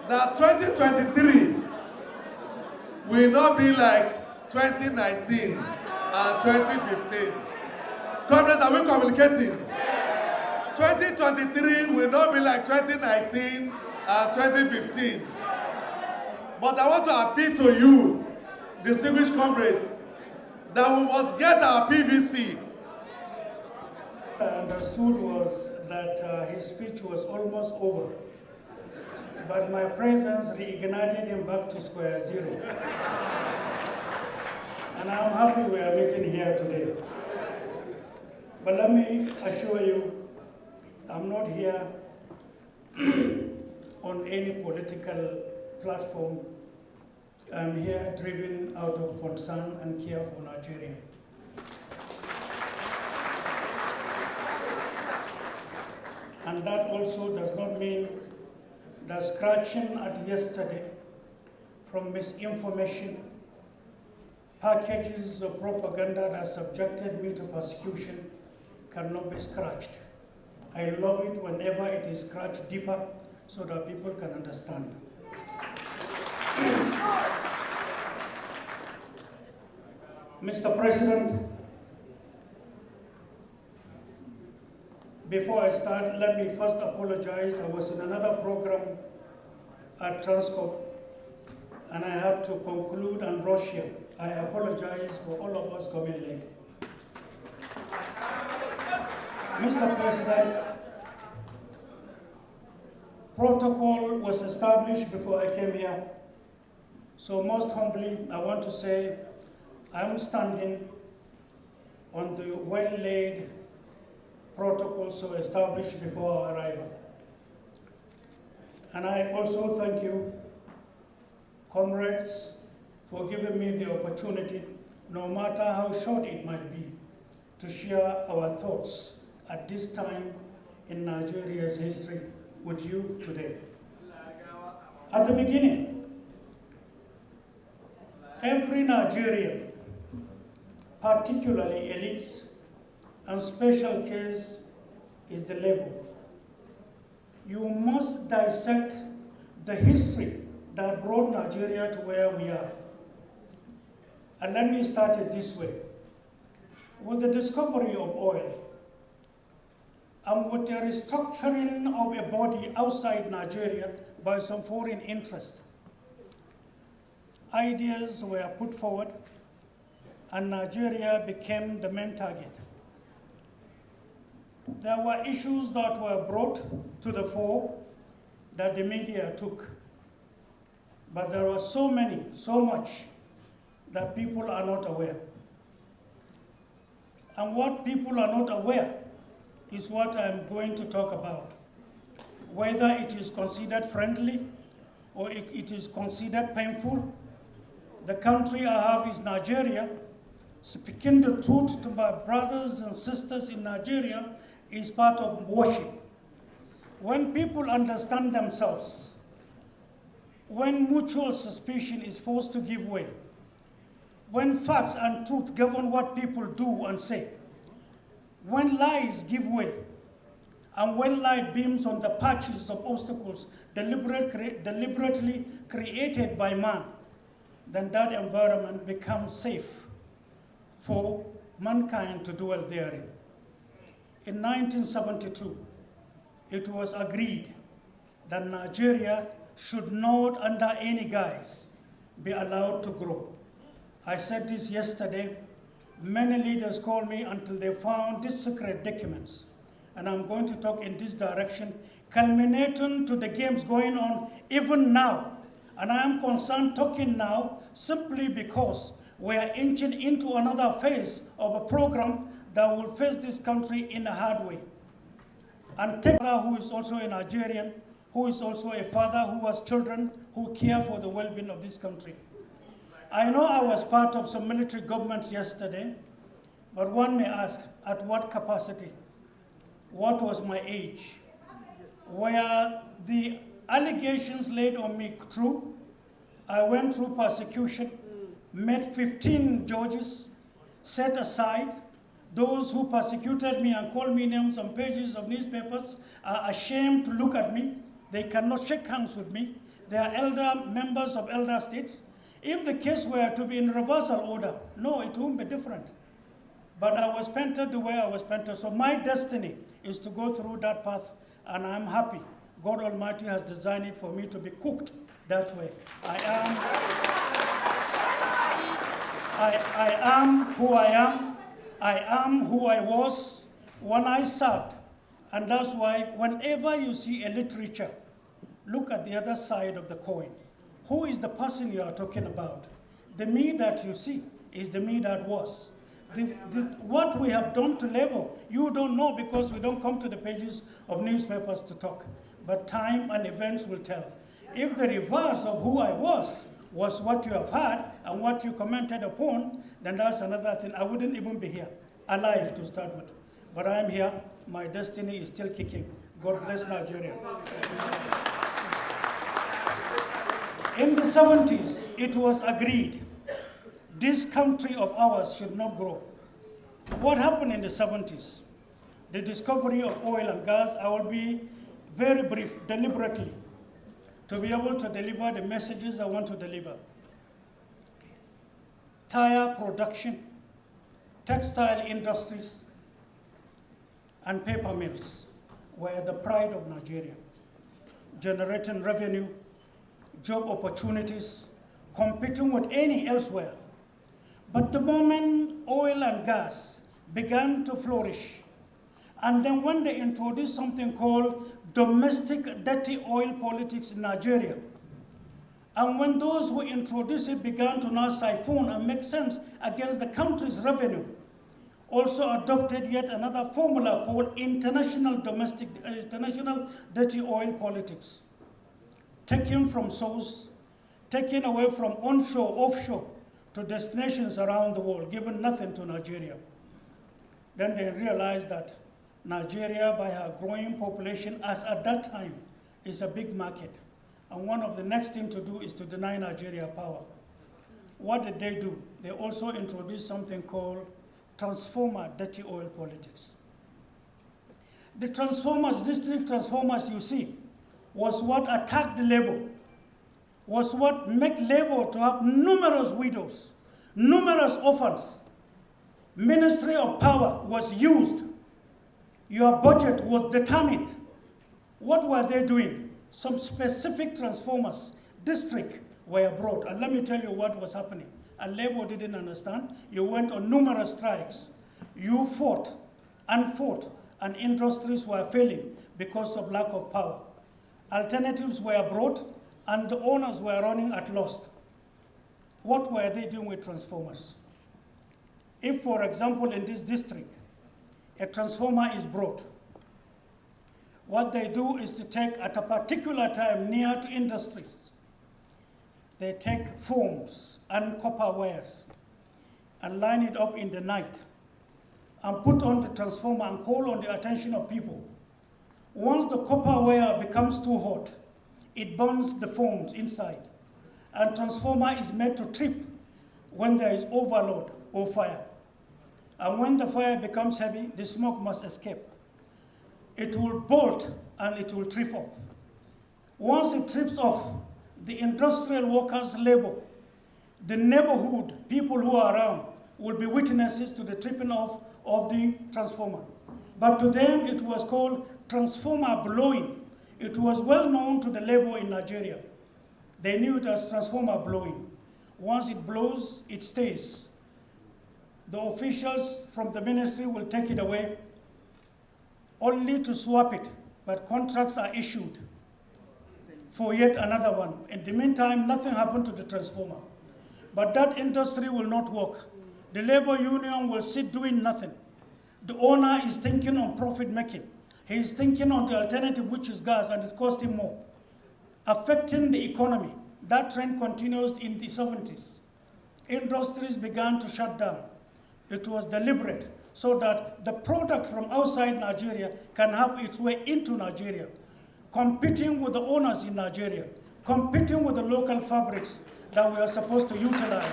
that 2023 will not be like 2019 and 2015. Comrades, are we communicating? 2023 will not be like 2019 and 2015. But I want to appeal to you, distinguished comrades, that we must get our PVC. I understood was that his speech was almost over, but my presence reignited him back to square zero. And I'm happy we are meeting here today. But let me assure you, I'm not here on any political platform. I'm here driven out of concern and care for Nigeria. And that also does not mean that scratching at yesterday from misinformation, packages of propaganda that subjected me to persecution cannot be scratched. I love it whenever it is scratched deeper so that people can understand. Mr. President, before I start, let me first apologize. I was in another program at Transcorp, and I had to conclude and rush here. I apologize for all of us coming late. Mr. President, protocol was established before I came here. So most humbly, I want to say I'm standing on the well-laid protocol so established before our arrival. And I also thank you, comrades, for giving me the opportunity, no matter how short it might be, to share our thoughts at this time in Nigeria's history with you today. At the beginning, every Nigerian, particularly elites and special case, is the label. You must dissect the history that brought Nigeria to where we are. And let me start it this way. With the discovery of oil, and with the restructuring of a body outside Nigeria by some foreign interest, ideas were put forward, and Nigeria became the main target. There were issues that were brought to the fore that the media took. But there were so much that people are not aware. And what people are not aware is what I'm going to talk about. Whether it is considered friendly or it is considered painful, the country I have is Nigeria. Speaking the truth to my brothers and sisters in Nigeria is part of worship. When people understand themselves, when mutual suspicion is forced to give way, when facts and truth govern what people do and say, when lies give way, and when light beams on the patches of obstacles deliberately created by man, then that environment becomes safe for mankind to dwell therein. In 1972, it was agreed that Nigeria should not, under any guise, be allowed to grow. I said this yesterday. Many leaders called me until they found these secret documents. And I'm going to talk in this direction, culminating to the games going on even now. And I am concerned talking now simply because we are inching into another phase of a program that will face this country in a hard way. And Tekla, who is also a Nigerian, who is also a father who has children who care for the well-being of this country. I know I was part of some military governments yesterday, but one may ask, at what capacity? What was my age? Were the allegations laid on me true? I went through persecution, met 15 judges, set aside. Those who persecuted me and called me names on pages of newspapers are ashamed to look at me. They cannot shake hands with me. They are elder members of elder states. If the case were to be in reversal order, no, it won't be different. But I was painted the way I was painted, so my destiny is to go through that path, and I'm happy. God Almighty has designed it for me to be cooked that way. I am who I am. I am who I was when I served. And that's why whenever you see a literature, look at the other side of the coin. Who is the person you are talking about? The me that you see is the me that was. What we have done to labor, you don't know because we don't come to the pages of newspapers to talk. But time and events will tell. If the reverse of who I was what you have heard and what you commented upon, then that's another thing. I wouldn't even be here, alive to start with. But I am here. My destiny is still kicking. God bless Nigeria. In the 70s, it was agreed this country of ours should not grow. What happened in the 70s? The discovery of oil and gas. I will be very brief, deliberately, to be able to deliver the messages I want to deliver. Tire production, textile industries, and paper mills were the pride of Nigeria, generating revenue, job opportunities, competing with any elsewhere. But the moment oil and gas began to flourish, and then when they introduced something called domestic dirty oil politics in Nigeria, and when those who introduced it began to now siphon and make sense against the country's revenue, also adopted yet another formula called international dirty oil politics, taken from source, taken away from onshore, offshore, to destinations around the world, giving nothing to Nigeria. Then they realized that Nigeria, by her growing population, as at that time, is a big market. And one of the next things to do is to deny Nigeria power. What did they do? They also introduced something called transformer dirty oil politics. The transformers, district transformers you see, was what attacked the labor, was what made labor to have numerous widows, numerous orphans. Ministry of power was used. Your budget was determined. What were they doing? Some specific transformers, district, were brought. And let me tell you what was happening. And labor didn't understand. You went on numerous strikes. You fought, and industries were failing because of lack of power. Alternatives were brought, and the owners were running at loss. What were they doing with transformers? If, for example, in this district, a transformer is brought, what they do is to take at a particular time near to industries, they take foams and copper wires and line it up in the night and put on the transformer and call on the attention of people. Once the copper wire becomes too hot, it burns the foams inside, and transformer is made to trip when there is overload or fire. And when the fire becomes heavy, the smoke must escape. It will bolt and it will trip off. Once it trips off, the industrial workers' labor, the neighborhood, people who are around, will be witnesses to the tripping off of the transformer. But to them, it was called transformer blowing. It was well known to the labor in Nigeria. They knew it as transformer blowing. Once it blows, it stays. The officials from the ministry will take it away only to swap it, but contracts are issued for yet another one. In the meantime, nothing happened to the transformer. But that industry will not work. The labor union will sit doing nothing. The owner is thinking on profit making. He is thinking on the alternative, which is gas, and it costs him more, affecting the economy. That trend continues in the 70s. Industries began to shut down. It was deliberate so that the product from outside Nigeria can have its way into Nigeria, competing with the owners in Nigeria, competing with the local fabrics that we are supposed to utilize.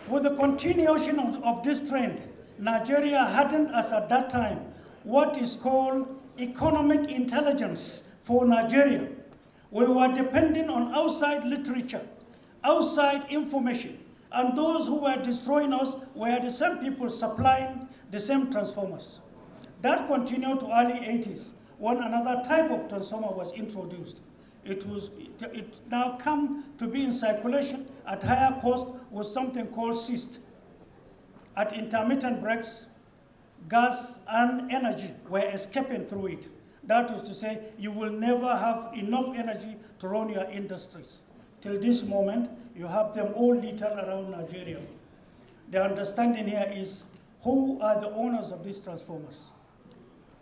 With the continuation of this trend, Nigeria hadn't, as at that time, what is called economic intelligence for Nigeria. We were depending on outside literature, outside information, and those who were destroying us were the same people supplying the same transformers. That continued to early 80s when another type of transformer was introduced. It now come to be in circulation at higher cost with something called cyst. At intermittent breaks, gas and energy were escaping through it. That is to say, you will never have enough energy to run your industries. Till this moment, you have them all littered around Nigeria. The understanding here is who are the owners of these transformers?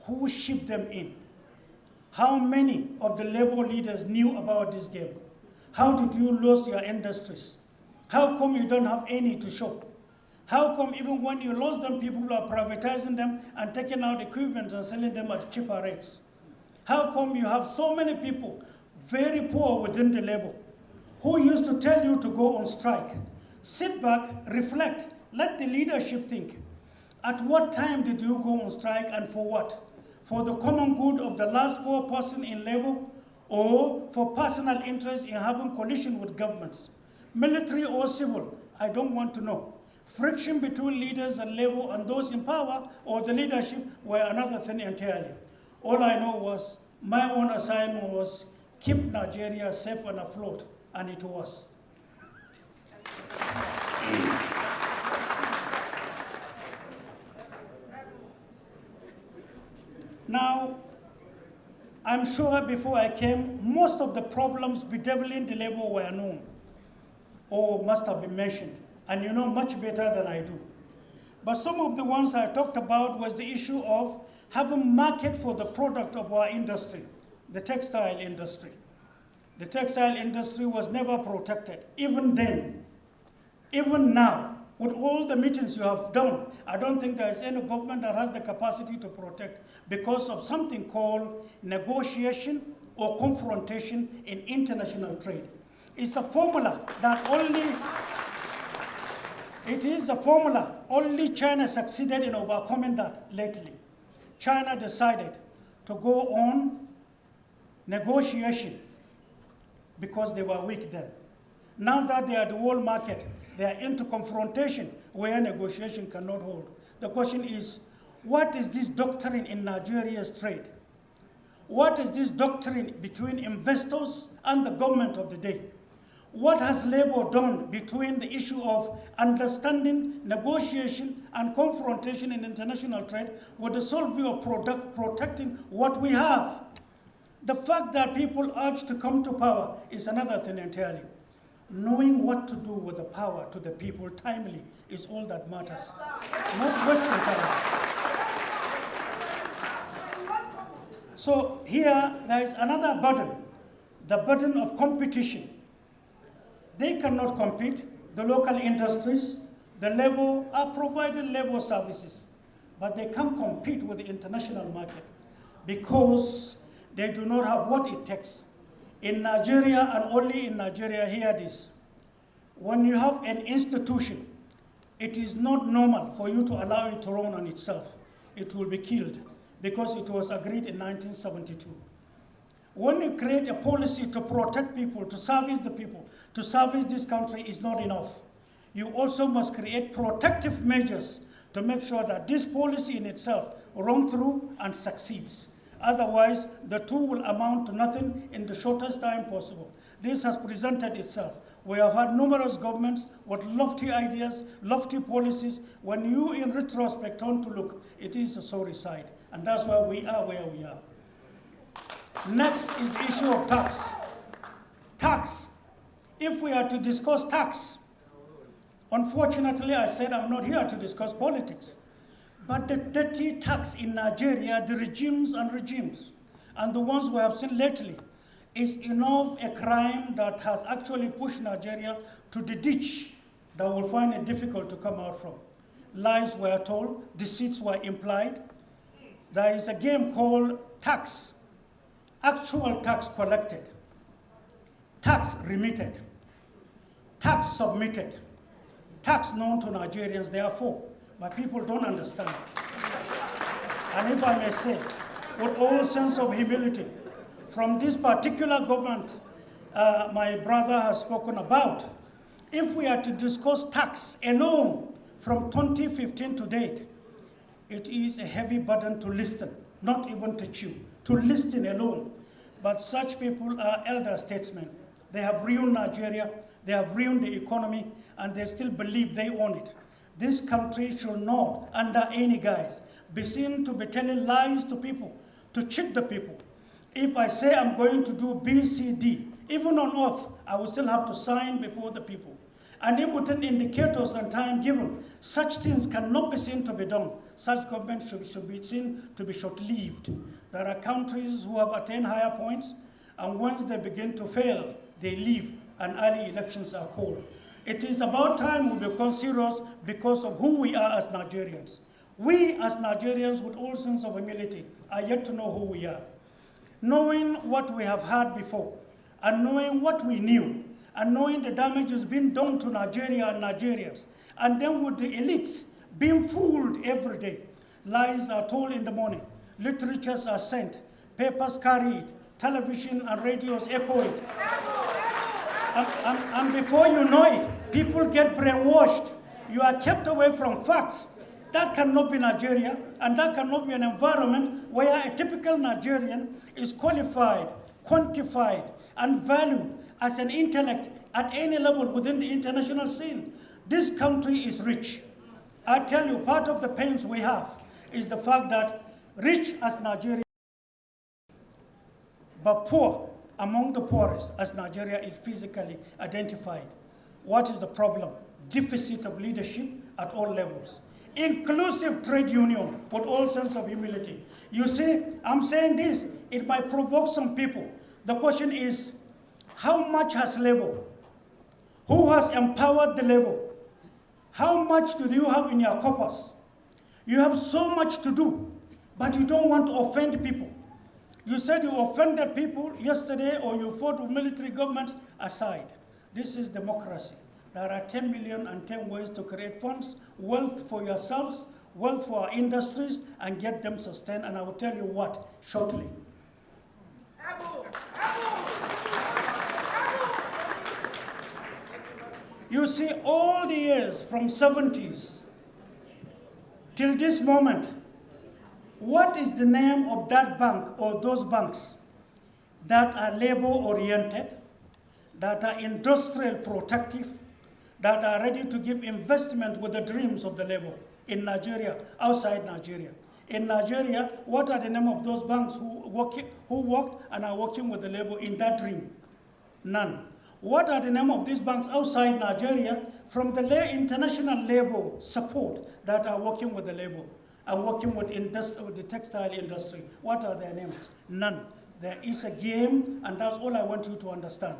Who shipped them in? How many of the labor leaders knew about this game? How did you lose your industries? How come you don't have any to show? How come even when you lost them, people are privatizing them and taking out equipment and selling them at cheaper rates? How come you have so many people very poor within the labor who used to tell you to go on strike? Sit back, reflect, let the leadership think. At what time did you go on strike and for what? For the common good of the last poor person in labor, or for personal interest in having collision with governments? Military or civil, I don't want to know. Friction between leaders and labor and those in power or the leadership were another thing entirely. All I know was my own assignment was keep Nigeria safe and afloat, and it was. Now, I'm sure before I came, most of the problems bedeviling the labor were known or must have been mentioned, and you know much better than I do. But some of the ones I talked about was the issue of having market for the product of our industry, the textile industry. The textile industry was never protected, even then. Even now, with all the meetings you have done, I don't think there is any government that has the capacity to protect because of something called negotiation or confrontation in international trade. It's a formula that only China succeeded in overcoming that lately. China decided to go on negotiation because they were weak then. Now that they are the world market, they are into confrontation where negotiation cannot hold. The question is, what is this doctrine in Nigeria's trade? What is this doctrine between investors and the government of the day? What has labor done between the issue of understanding, negotiation, and confrontation in international trade with the sole view of protecting what we have? The fact that people urge to come to power is another thing entirely. Knowing what to do with the power to the people timely is all that matters, not wasting time. So here, there is another burden, the burden of competition. They cannot compete. The local industries, the labor are providing labor services, but they can't compete with the international market because they do not have what it takes. In Nigeria, and only in Nigeria, hear this. When you have an institution, it is not normal for you to allow it to run on itself. It will be killed because it was agreed in 1972. When you create a policy to protect people, to service the people, to service this country is not enough. You also must create protective measures to make sure that this policy in itself runs through and succeeds. Otherwise, the two will amount to nothing in the shortest time possible. This has presented itself. We have had numerous governments with lofty ideas, lofty policies. When you, in retrospect, turn to look, it is a sorry sight. And that's why we are where we are. Next is the issue of tax. Tax. If we are to discuss tax, unfortunately, I said I'm not here to discuss politics. But the dirty tax in Nigeria, the regimes, and the ones we have seen lately, is enough a crime that has actually pushed Nigeria to the ditch that will find it difficult to come out from. Lies were told, deceits were implied. There is a game called tax. Actual tax collected, tax remitted, tax submitted, tax known to Nigerians, therefore, but people don't understand. And if I may say, with all sense of humility from this particular government my brother has spoken about. If we are to discuss tax alone from 2015 to date, it is a heavy burden to listen, not even to chew, to listen alone. But such people are elder statesmen. They have ruined Nigeria, they have ruined the economy, and they still believe they own it. This country should not, under any guise, be seen to be telling lies to people, to cheat the people. If I say I'm going to do B, C, D, even on oath, I will still have to sign before the people. And if within indicators and time given, such things cannot be seen to be done. Such government should be seen to be short-lived. There are countries who have attained higher points, and once they begin to fail, they leave, and early elections are called. It is about time we become serious because of who we are as Nigerians. We as Nigerians, with all sense of humility, are yet to know who we are. Knowing what we have had before, and knowing what we knew, and knowing the damage has been done to Nigeria and Nigerians, and then with the elites being fooled every day. Lies are told in the morning, literatures are sent, papers carry it, television and radios echo it. And before you know it, people get brainwashed. You are kept away from facts. That cannot be Nigeria, and that cannot be an environment where a typical Nigerian is qualified, quantified, and valued as an intellect at any level within the international scene. This country is rich. I tell you, part of the pains we have is the fact that rich as Nigeria, but poor among the poorest as Nigeria is physically identified. What is the problem? Deficit of leadership at all levels. Inclusive trade union with all sense of humility. You see, I'm saying this, it might provoke some people. The question is, how much has labor? Who has empowered the labor? How much do you have in your coffers? You have so much to do, but you don't want to offend people. You said you offended people yesterday, or you fought with military government aside. This is democracy. There are 10 million and 10 ways to create funds, wealth for yourselves, wealth for our industries, and get them sustained. And I will tell you what shortly. You see, all the years from 70s till this moment, what is the name of that bank or those banks that are labor-oriented, that are industrial protective, that are ready to give investment with the dreams of the labor in Nigeria, outside Nigeria? In Nigeria, what are the name of those banks who worked and are working with the labor in that dream? None. What are the name of these banks outside Nigeria from the international labor support that are working with the labor and working with the textile industry? What are their names? None. There is a game, and that's all I want you to understand.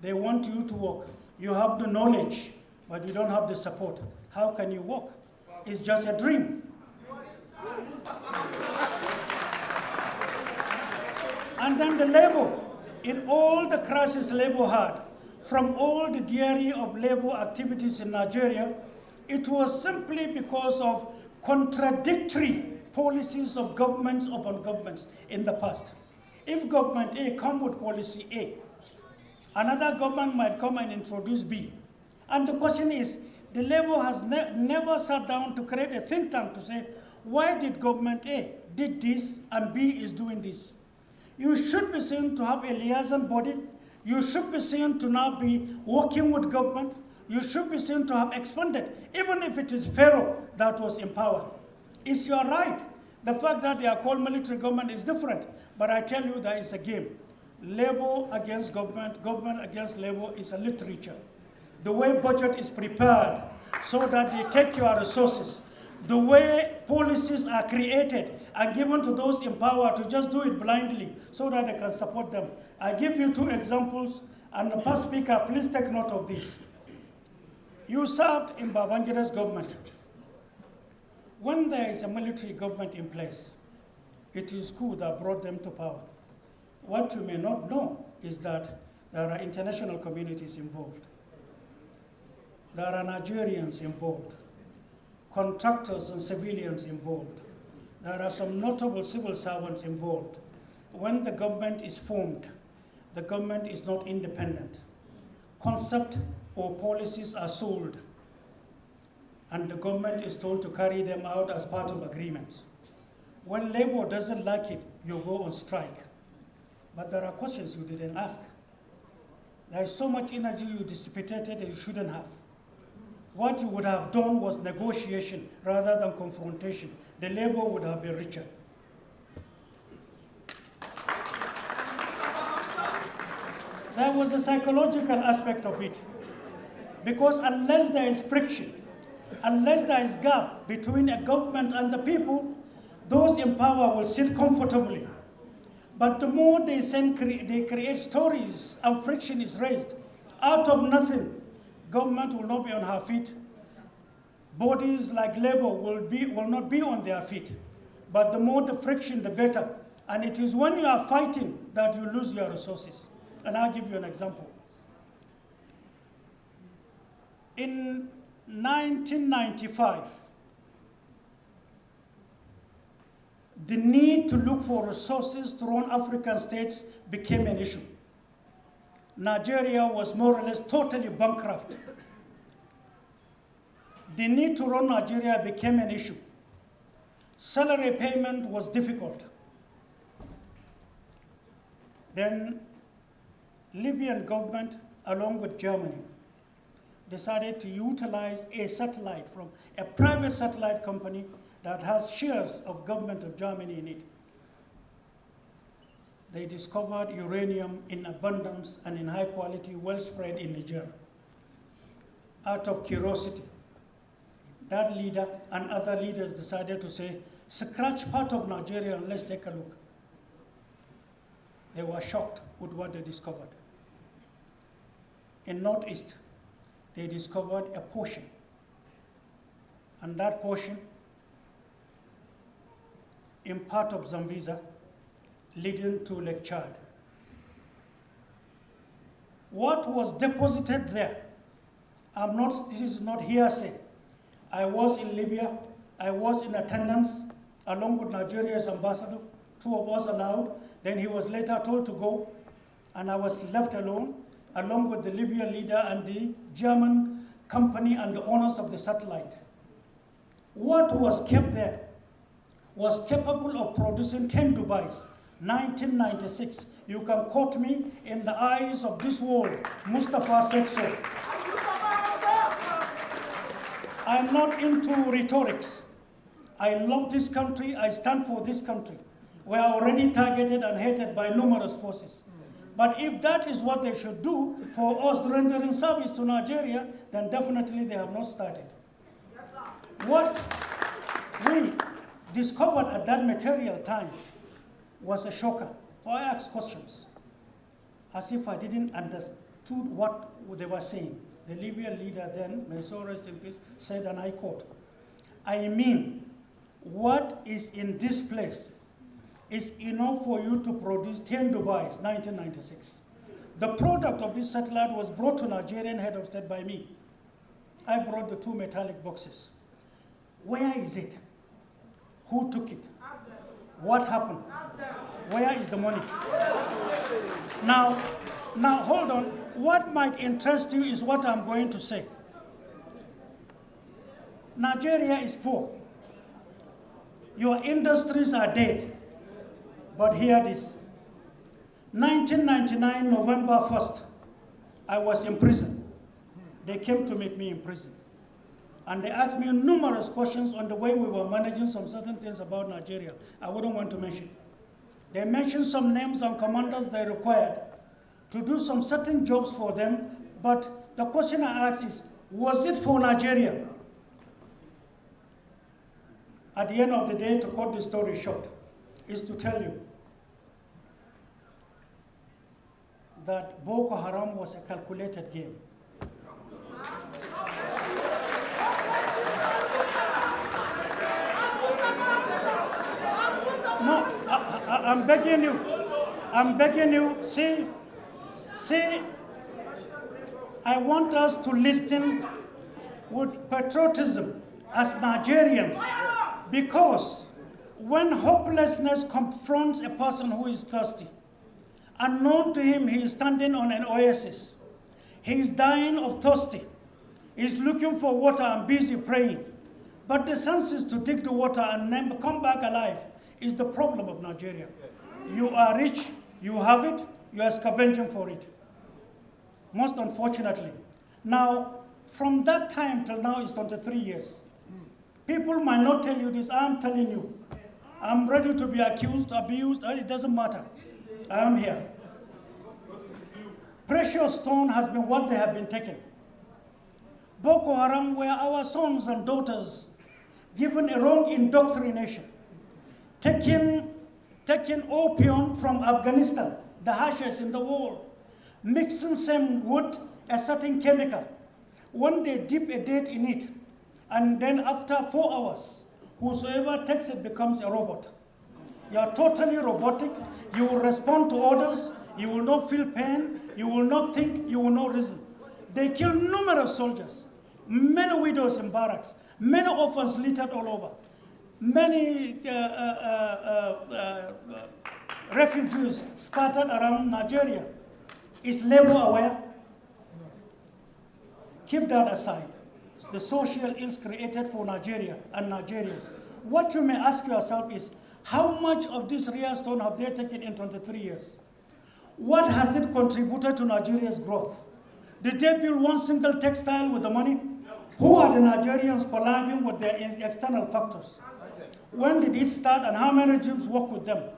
They want you to work. You have the knowledge, but you don't have the support. How can you work? It's just a dream. And then the labor, in all the crisis labor had, from all the diary of labor activities in Nigeria, it was simply because of contradictory policies of governments upon governments in the past. If government A come with policy A, another government might come and introduce B. And the question is, the labor has never sat down to create a think tank to say, why did government A did this and B is doing this? You should be seen to have a liaison body. You should be seen to now be working with government. You should be seen to have expanded, even if it is Pharaoh that was empowered. It's your right. The fact that they are called military government is different. But I tell you, there is a game. Labor against government, government against labor is a literature. The way budget is prepared so that they take your resources, the way policies are created and given to those in power to just do it blindly so that they can support them. I give you two examples, and the past speaker, please take note of this. You served in Babangida's government. When there is a military government in place, it is coup that brought them to power. What you may not know is that there are international communities involved. There are Nigerians involved, contractors and civilians involved. there are some notable civil servants involved. When the government is formed, the government is not independent. Concept or policies are sold, and the government is told to carry them out as part of agreements. When labor doesn't like it, you go on strike. But there are questions you didn't ask. There is so much energy you dissipated that you shouldn't have. What you would have done was negotiation rather than confrontation. The labor would have been richer. There was the psychological aspect of it. Because unless there is friction, unless there is gap between a government and the people, those in power will sit comfortably. But the more they create stories and friction is raised, out of nothing, government will not be on her feet. Bodies like labor will not be on their feet. But the more the friction, the better. And it is when you are fighting that you lose your resources. And I'll give you an example. In 1995, the need to look for resources to run African states became an issue. Nigeria was more or less totally bankrupt. The need to run Nigeria became an issue. Salary payment was difficult. Then Libyan government, along with Germany, decided to utilize a satellite from a private satellite company that has shares of government of Germany in it. They discovered uranium in abundance and in high quality, well spread in Niger. Out of curiosity, that leader and other leaders decided to say, scratch part of Nigeria and let's take a look. They were shocked with what they discovered. In Northeast, they discovered a portion. And that portion, in part of Zambeza, leading to Lake Chad. What was deposited there, this is not hearsay. I was in Libya, I was in attendance, along with Nigeria's ambassador, 2 of us allowed. Then he was later told to go, and I was left alone, along with the Libyan leader and the German company and the owners of the satellite. What was kept there was capable of producing 10 Dubais, 1996. You can quote me in the eyes of this world. Mustafa said so. I'm not into rhetorics. I love this country, I stand for this country. We are already targeted and hated by numerous forces. But if that is what they should do for us rendering service to Nigeria, then definitely they have not started. What we discovered at that material time was a shocker. So I asked questions, as if I didn't understood what they were saying. The Libyan leader then, may so rest in peace, said, and I quote, I mean, what is in this place is enough for you to produce 10 Dubais, 1996. The product of this satellite was brought to Nigerian head of state by me. I brought the 2 metallic boxes. Where is it? Who took it? What happened? Where is the money? Now hold on. What might interest you is what I'm going to say. Nigeria is poor. Your industries are dead. But hear this. 1999, November 1st, I was in prison. They came to meet me in prison. And they asked me numerous questions on the way we were managing some certain things about Nigeria. I wouldn't want to mention. They mentioned some names and commanders they required to do some certain jobs for them. But the question I asked is, was it for Nigeria? At the end of the day, to cut the story short, is to tell you that Boko Haram was a calculated game. No, I'm begging you, see, I want us to listen with patriotism as Nigerians, because When hopelessness confronts a person who is thirsty, unknown to him, he is standing on an oasis. He is dying of thirsty. He is looking for water and busy praying. But the senses to dig the water and then come back alive is the problem of Nigeria. You are rich, you have it, you are scavenging for it. Most unfortunately. Now, from that time till now is 23 years. People might not tell you this, I'm telling you. I'm ready to be accused, abused, it doesn't matter. I am here. Precious stone has been what they have been taken. Boko Haram were our sons and daughters given a wrong indoctrination. Taking opium from Afghanistan, the hashish in the world, mixing some wood, a certain chemical. When they dip a date in it, and then after 4 hours, whosoever takes it becomes a robot. You are totally robotic. You will respond to orders. You will not feel pain. You will not think. You will not reason. They kill numerous soldiers, many widows in barracks, many orphans littered all over, many refugees scattered around Nigeria. Is labor aware? Keep that aside. It's the social ills created for Nigeria and Nigerians. What you may ask yourself is, how much of this real stone have they taken in 23 years? What has it contributed to Nigeria's growth? Did they build one single textile with the money? Who are the Nigerians collabing with their external factors? When did it start and how many regimes work with them?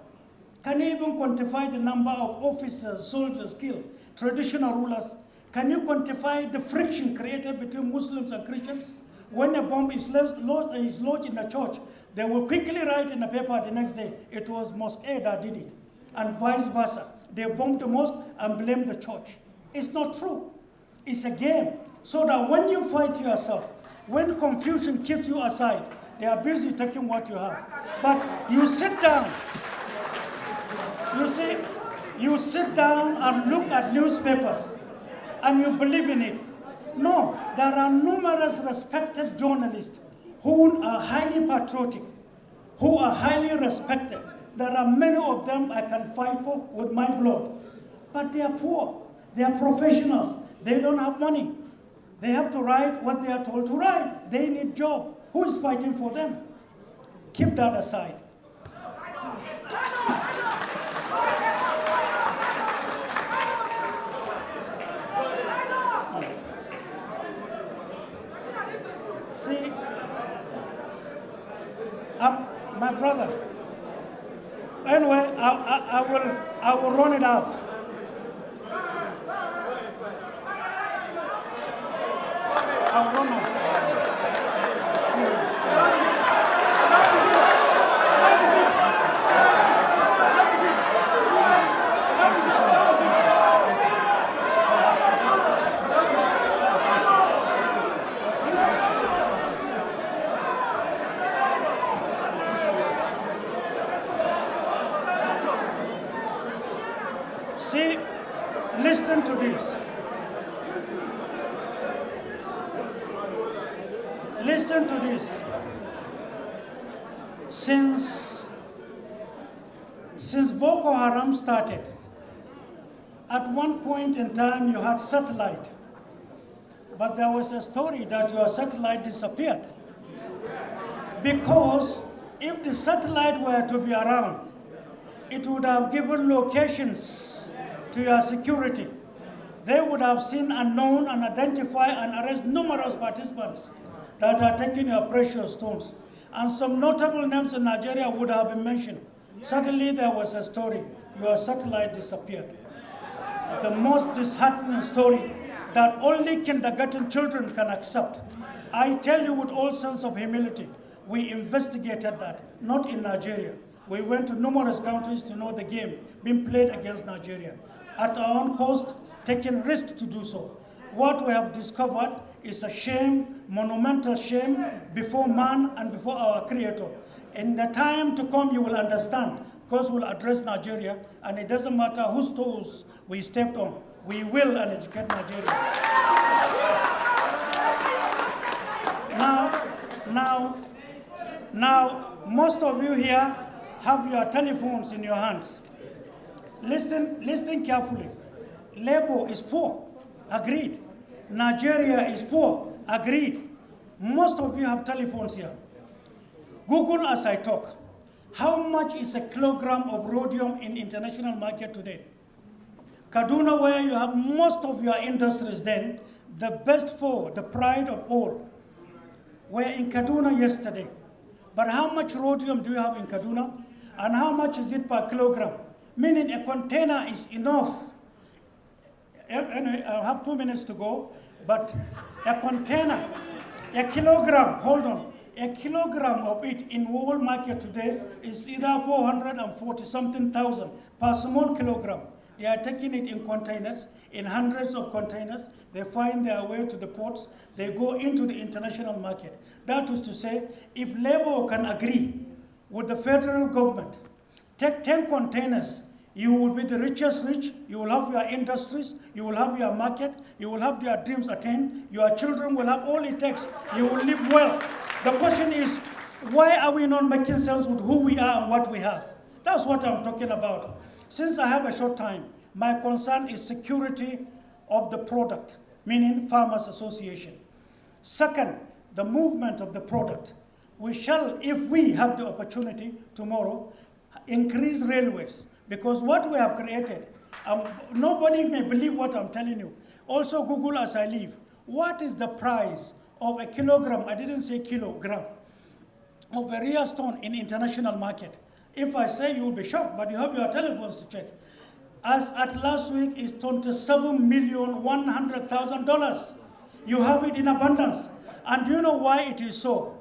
Can you even quantify the number of officers, soldiers killed, traditional rulers? Can you quantify the friction created between Muslims and Christians? When a bomb is lodged in a church, they will quickly write in the paper the next day, it was Mosque A that did it, and vice versa. They bomb the mosque and blame the church. It's not true. It's a game. So that when you fight yourself, when confusion keeps you aside, they are busy taking what you have. But you sit down, you sit down and look at newspapers, and you believe in it. No, there are numerous respected journalists who are highly patriotic, who are highly respected. There are many of them I can fight for with my blood. But they are poor. They are professionals. They don't have money. They have to write what they are told to write. They need job. Who is fighting for them? Keep that aside. See, my brother. Anyway, I will run it out. I'll run it. Thank you so much. See, listen to this. Listen to this. Since Boko Haram started, at one point in time you had satellite, but there was a story that your satellite disappeared. Because if the satellite were to be around, it would have given locations to your security. They would have seen and known and identify and arrest numerous participants that are taking your precious stones. And some notable names in Nigeria would have been mentioned. Suddenly there was a story, your satellite disappeared. The most disheartening story that only kindergarten children can accept. I tell you with all sense of humility, we investigated that, not in Nigeria. We went to numerous countries to know the game being played against Nigeria. At our own cost, taking risks to do so. What we have discovered is a shame, monumental shame, before man and before our Creator. In the time to come, you will understand, because we'll address Nigeria, and it doesn't matter whose toes we stepped on. We will and educate Nigeria. Now, Most of you here have your telephones in your hands. Listen carefully. Labour is poor, agreed. Nigeria is poor, agreed. Most of you have telephones here. Google as I talk. How much is a kilogram of rhodium in international market today? Kaduna, where you have most of your industries then, the best four, the pride of all, were in Kaduna yesterday. But how much rhodium do you have in Kaduna? And how much is it per kilogram? Meaning a container is enough. Anyway, I have 2 minutes to go, but a container, a kilogram, hold on, a kilogram of it in world market today is either 440 something thousand per small kilogram. They are taking it in containers, in hundreds of containers. They find their way to the ports. They go into the international market. That is to say, if Labour can agree with the federal government, take 10 containers, you will be the richest rich, you will have your industries, you will have your market, you will have your dreams attained, your children will have all it takes, you will live well. The question is, why are we not making sense with who we are and what we have? That's what I'm talking about. Since I have a short time, my concern is security of the product, meaning Farmers Association. Second, the movement of the product. We shall, if we have the opportunity tomorrow, increase railways, because what we have created, nobody may believe what I'm telling you. Also Google as I leave, what is the price of a kilogram, I didn't say kilogram, of a rare stone in international market? If I say, you will be shocked, but you have your telephones to check. As at last week is $27,100,000. You have it in abundance. And do you know why it is so?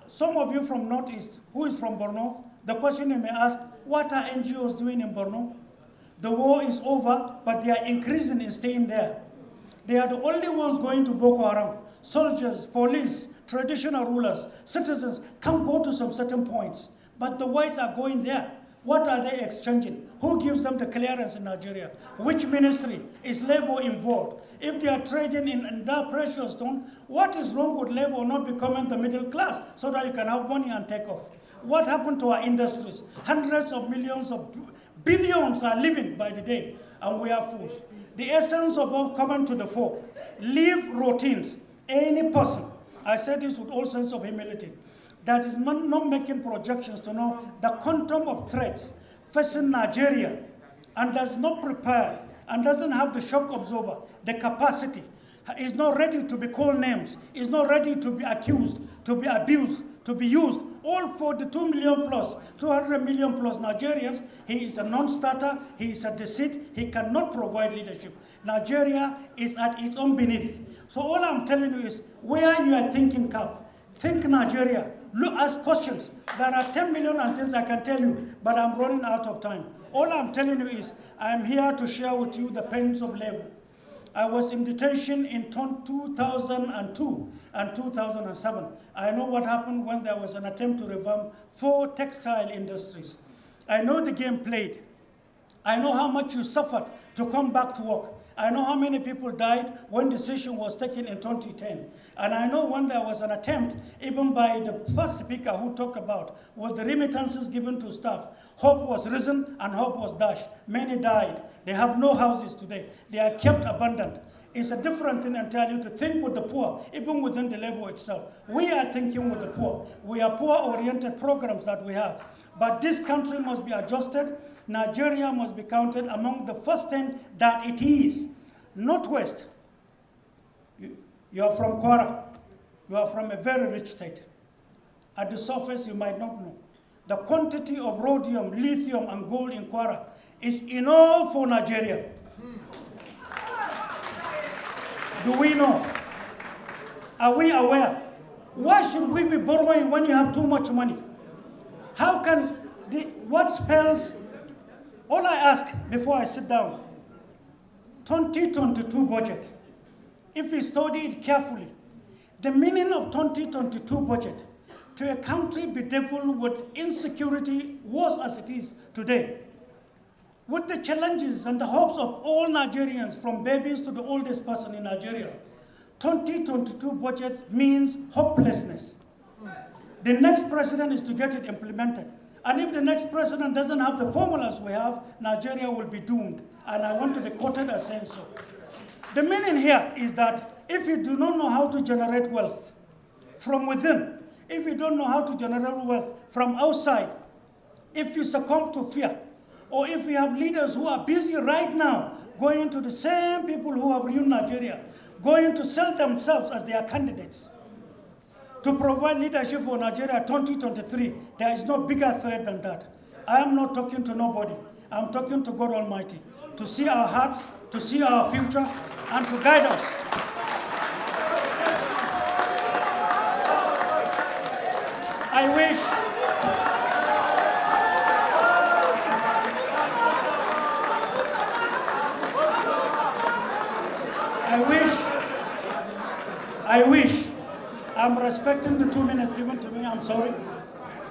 Some of you from Northeast, who is from Borno, the question you may ask, what are NGOs doing in Borno? The war is over, but they are increasing in staying there. They are the only ones going to Boko Haram. Soldiers, police, traditional rulers, citizens can go to some certain points. But the whites are going there. What are they exchanging? Who gives them the clearance in Nigeria? Which ministry? Is Labour involved? If they are trading in that precious stone, what is wrong with Labour not becoming the middle class so that you can have money and take off? What happened to our industries? Hundreds of millions of billions are living by the day, and we are fools. The essence of all coming to the fore. Leave routines. Any person, I said this with all sense of humility, that is not making projections to know the quantum of threats facing Nigeria and does not prepare and doesn't have the shock absorber, the capacity, is not ready to be called names, is not ready to be accused, to be abused, to be used, all for the 2 million plus, 200 million plus Nigerians. He is a non-starter, he is a deceit, he cannot provide leadership. Nigeria is at its own beneath. So all I'm telling you is, where you are thinking cap, think Nigeria, look, ask questions. There are 10 million and things I can tell you, but I'm running out of time. All I'm telling you is, I'm here to share with you the pains of labor. I was in detention in 2002 and 2007. I know what happened when there was an attempt to revamp 4 textile industries. I know the game played. I know how much you suffered to come back to work. I know how many people died when the decision was taken in 2010. And I know when there was an attempt, even by the first speaker who talked about, was the remittances given to staff. Hope was risen and hope was dashed. Many died. They have no houses today. They are kept abandoned. It's a different thing entirely to think with the poor, even within the labor itself. We are thinking with the poor. We are poor-oriented programs that we have. But this country must be adjusted. Nigeria must be counted among the first 10 that it is. Northwest, you are from Kwara. You are from a very rich state. At the surface, you might not know. The quantity of rhodium, lithium, and gold in Kwara is enough for Nigeria. Do we know? Are we aware? Why should we be borrowing when you have too much money? How can what spells, all I ask before I sit down, 2022 budget, if we study it carefully, the meaning of 2022 budget to a country bedeviled with insecurity worse as it is today, with the challenges and the hopes of all Nigerians, from babies to the oldest person in Nigeria, 2022 budget means hopelessness. The next president is to get it implemented. And if the next president doesn't have the formulas we have, Nigeria will be doomed. And I want to be quoted as saying so. The meaning here is that if you do not know how to generate wealth from within, if you don't know how to generate wealth from outside, if you succumb to fear, or if you have leaders who are busy right now going to the same people who have ruined Nigeria, going to sell themselves as their candidates to provide leadership for Nigeria 2023, there is no bigger threat than that. I am not talking to nobody. I'm talking to God Almighty to see our hearts, to see our future, and to guide us. I wish, I'm respecting the 2 minutes given to me, I'm sorry.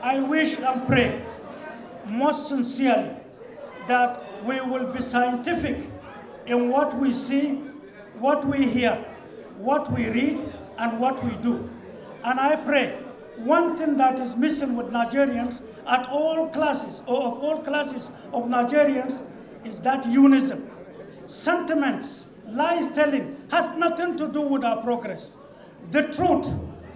I wish and pray most sincerely that we will be scientific in what we see, what we hear, what we read, and what we do. And I pray one thing that is missing with Nigerians at all classes, or of all classes of Nigerians, is that unison. Sentiments, lies telling has nothing to do with our progress. The truth,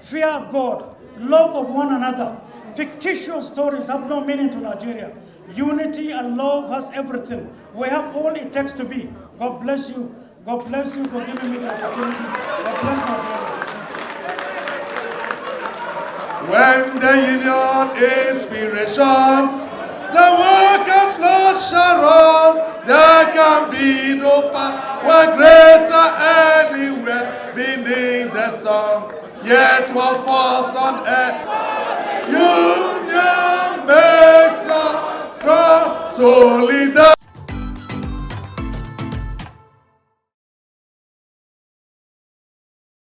fear God, love of one another, fictitious stories have no meaning to Nigeria. Unity and love has everything. We have all it takes to be. God bless you. God bless you for giving me the opportunity. God bless Nigeria. When the union inspiration, the workers blood shall run, there can be no power greater anywhere beneath the sun. Yet what falls on earth, union makes us strong, solidarity.